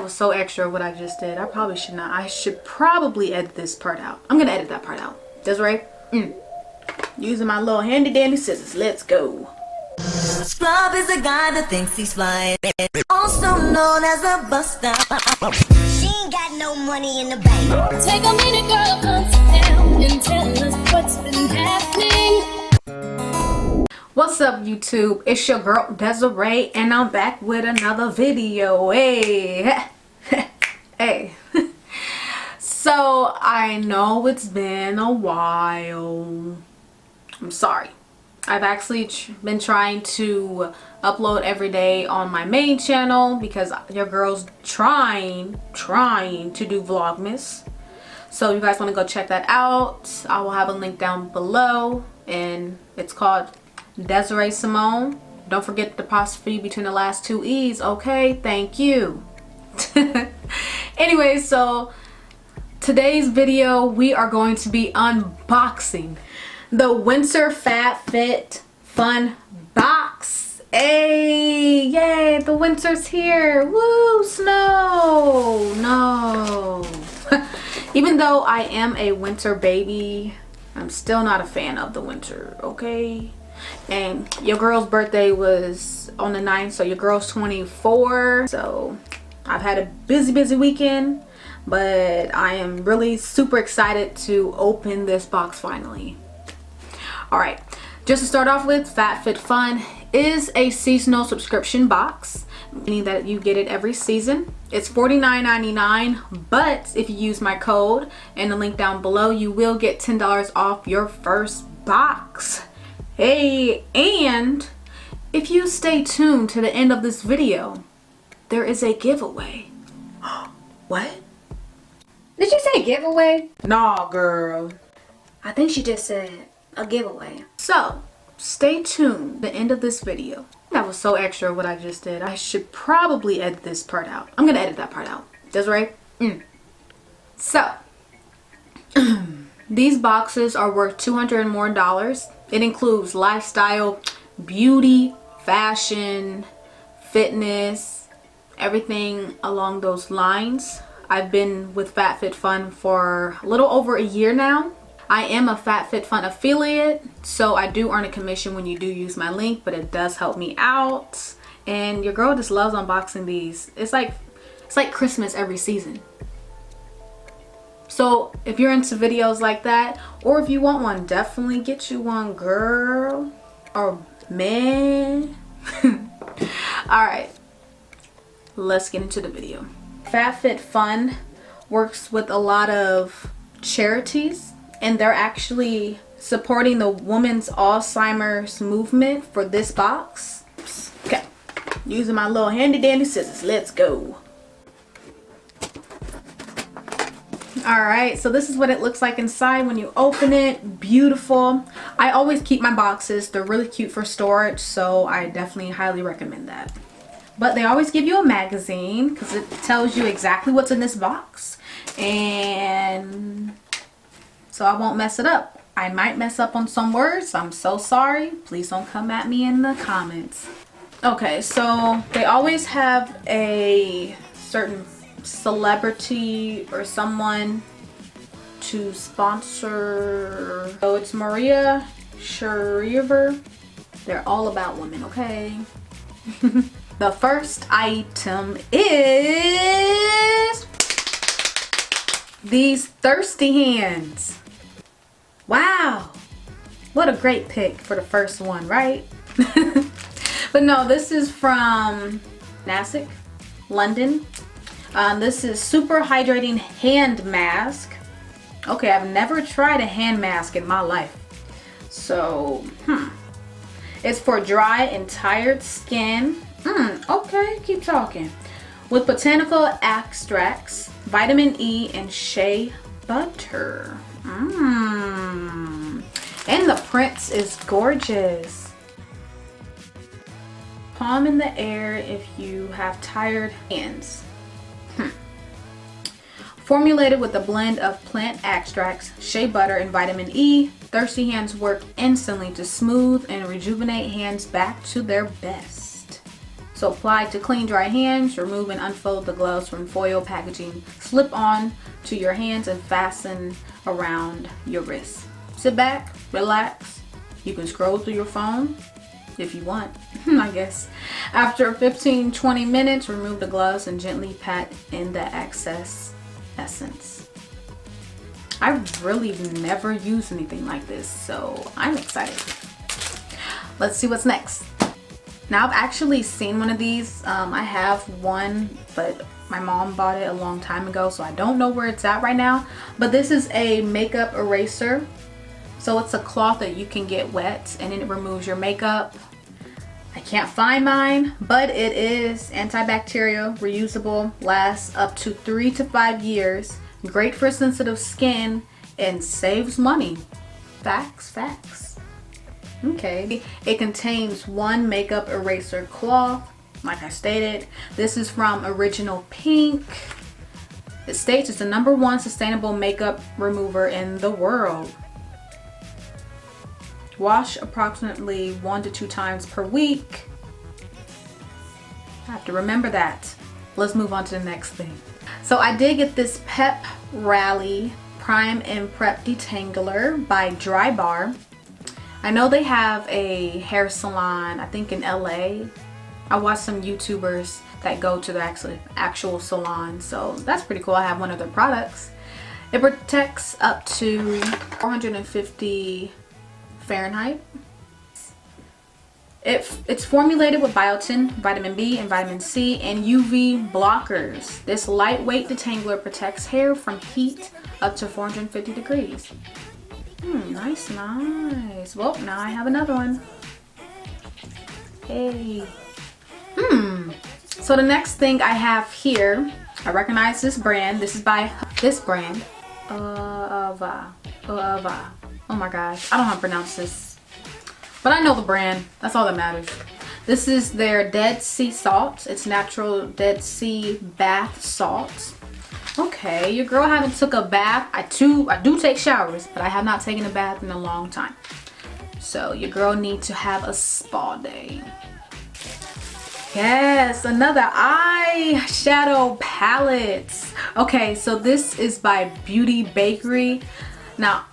was so extra what I just did. I probably should not. I should probably edit this part out. I'm gonna edit that part out. DRYBAR. Using my little handy dandy scissors. Let's go. Scrub is a guy that thinks he's flying, also known as a buster. She ain't got no money in the bank. Take a minute, girl, come down and tell us what's been happening. What's up, YouTube? It's your girl DRYBAR, and I'm back with another video. Hey, hey. So I know it's been a while. I'm sorry. I've actually been trying to upload every day on my main channel because your girl's trying to do Vlogmas. So you guys want to go check that out. I will have a link down below, and it's called Desiree Simone. Don't forget the apostrophe between the last two E's. Okay, thank you. Anyway, so today's video we are going to be unboxing the winter Fabfitfun box. Hey, yay, the winter's here. Woo, snow. No. Even though I am a winter baby, I'm still not a fan of the winter, okay? And your girl's birthday was on the 9th, so your girl's 24. So I've had a busy weekend, but I am really super excited to open this box finally. Alright, just to start off with, Fabfitfun is a seasonal subscription box, meaning that you get it every season. It's $49.99, but if you use my code and the link down below, you will get $10 off your first box. Hey, and if you stay tuned to the end of this video, there is a giveaway. What? Did you say giveaway? Nah, girl. I think she just said a giveaway. So, stay tuned to the end of this video. That was so extra what I just did. I should probably edit this part out. I'm gonna edit that part out. DRYBAR. So, these boxes are worth $200 and more. It includes lifestyle, beauty, fashion, fitness, everything along those lines. I've been with Fabfitfun for a little over a year now. I am a Fabfitfun affiliate, so I do earn a commission when you do use my link, but it does help me out. And your girl just loves unboxing these. It's like Christmas every season. So if you're into videos like that, or if you want one, definitely get you one, girl or man. Alright, let's get into the video. Fabfitfun works with a lot of charities, and they're actually supporting the women's Alzheimer's movement for this box. Okay, using my little handy dandy scissors. Let's go. Alright, so this is what it looks like inside when you open it. Beautiful. I always keep my boxes. They're really cute for storage, so I definitely highly recommend that. But they always give you a magazine because it tells you exactly what's in this box. And so I won't mess it up. I might mess up on some words. I'm so sorry. Please don't come at me in the comments. Okay, so they always have a certain celebrity or someone to sponsor. So it's Maria Shriver. They're all about women, okay? The first item is these thirsty hands. Wow, what a great pick for the first one, right? But no, this is from NAILSINC, London. This is super hydrating hand mask. Okay, I've never tried a hand mask in my life. So, it's for dry and tired skin. Okay, keep talking. With botanical extracts, vitamin E, and shea butter. And the print is gorgeous. Palm in the air if you have tired hands. Formulated with a blend of plant extracts, shea butter, and vitamin E, thirsty hands work instantly to smooth and rejuvenate hands back to their best. So apply to clean, dry hands. Remove and unfold the gloves from foil packaging. Slip on to your hands and fasten around your wrists. Sit back, relax. You can scroll through your phone if you want, I guess. After 15-20 minutes, remove the gloves and gently pat in the excess essence. I've really never used anything like this, so I'm excited. Let's see what's next. Now I've actually seen one of these. I have one, but my mom bought it a long time ago, so I don't know where it's at right now. But this is a makeup eraser. So it's a cloth that you can get wet and then it removes your makeup. I can't find mine, but it is antibacterial, reusable, lasts up to 3 to 5 years, great for sensitive skin, and saves money. Facts, facts. Okay, it contains 1 makeup eraser cloth, like I stated. This is from Original Pink. It states it's the #1 sustainable makeup remover in the world. Wash approximately 1 to 2 times per week. I have to remember that. Let's move on to the next thing. So I did get this Pep Rally Prime and Prep Detangler by DRYBAR. I know they have a hair salon, I think in LA. I watch some YouTubers that go to the actual salon, so that's pretty cool. I have one of their products. It protects up to 450 Fahrenheit. It's formulated with biotin, vitamin B, and vitamin C, and UV blockers. This lightweight detangler protects hair from heat up to 450 degrees. Nice, nice. Well, now I have another one. Hey. So the next thing I have here, I recognize this brand. This is by this brand. Ahava. Oh my gosh, I don't know how to pronounce this, but I know the brand. That's all that matters. This is their Dead Sea Salt. It's natural Dead Sea bath salt. Okay, your girl haven't took a bath. I do take showers, but I have not taken a bath in a long time. So your girl needs to have a spa day. Yes, another eyeshadow palette. Okay, so this is by Bakerie. Now,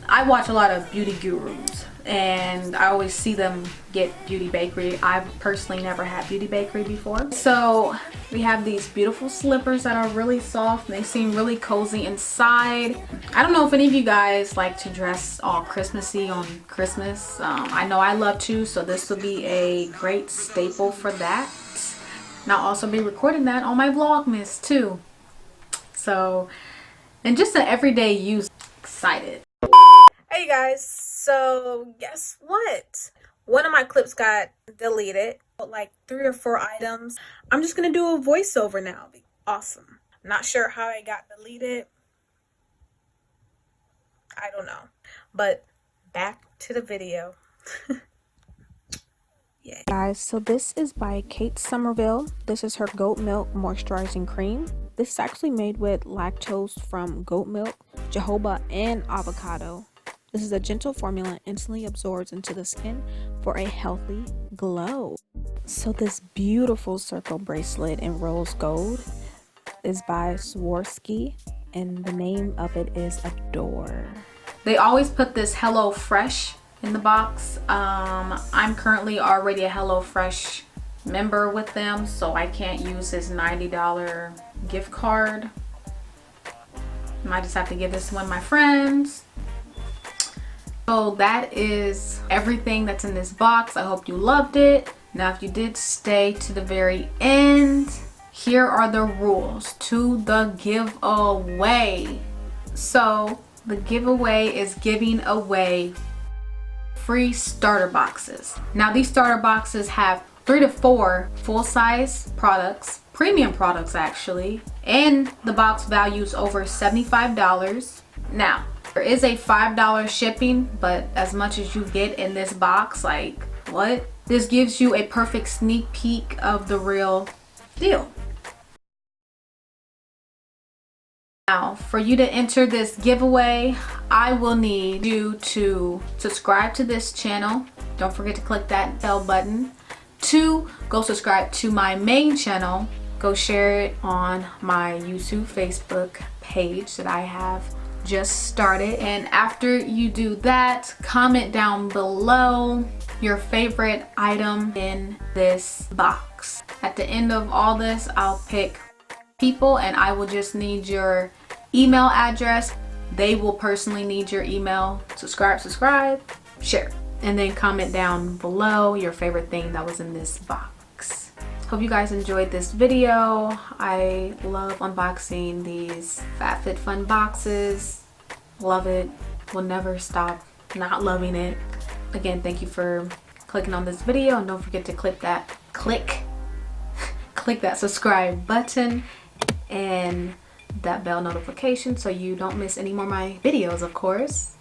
I watch a lot of beauty gurus and I always see them get Bakerie. I've personally never had Bakerie before. So we have these beautiful slippers that are really soft and they seem really cozy inside. I don't know if any of you guys like to dress all Christmassy on Christmas. I know I love to, so this will be a great staple for that. And I'll also be recording that on my Vlogmas too. So, and just an everyday use. Excited. Hey you guys, so guess what? One of my clips got deleted, like 3 or 4 items. I'm just gonna do a voiceover now. Awesome. Not sure how it got deleted. I don't know. But back to the video. Yeah. Guys, so this is by Kate Somerville. This is her goat milk moisturizing cream. This is actually made with lactose from goat milk, jojoba, and avocado. This is a gentle formula, instantly absorbs into the skin for a healthy glow. So this beautiful circle bracelet in rose gold is by Swarovski, and the name of it is Adore. They always put this Hello Fresh in the box. I'm currently already a Hello Fresh member with them, so I can't use this $90 gift card. Might just have to give this to one of my friends. So that is everything that's in this box. I hope you loved it. Now if you did stay to the very end, here are the rules to the giveaway. So the giveaway is giving away free starter boxes. Now these starter boxes have 3 to 4 full-size products, premium products actually, and the box values over $75. Now there is a $5 shipping, but as much as you get in this box, like what? This gives you a perfect sneak peek of the real deal. Now, for you to enter this giveaway, I will need you to subscribe to this channel. Don't forget to click that bell button. 2, go subscribe to my main channel. Go share it on my YouTube, Facebook page that I have just started. And after you do that, comment down below your favorite item in this box. At the end of all this, I'll pick people and I will just need your email address. They will personally need your email. Subscribe, share, and then comment down below your favorite thing that was in this box. Hope you guys enjoyed this video. I love unboxing these Fabfitfun boxes. Love it. Will never stop not loving it. Again, thank you for clicking on this video, and don't forget to click that subscribe button and that bell notification so you don't miss any more of my videos, of course.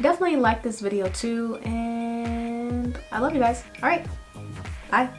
Definitely like this video too, and I love you guys. All right, bye.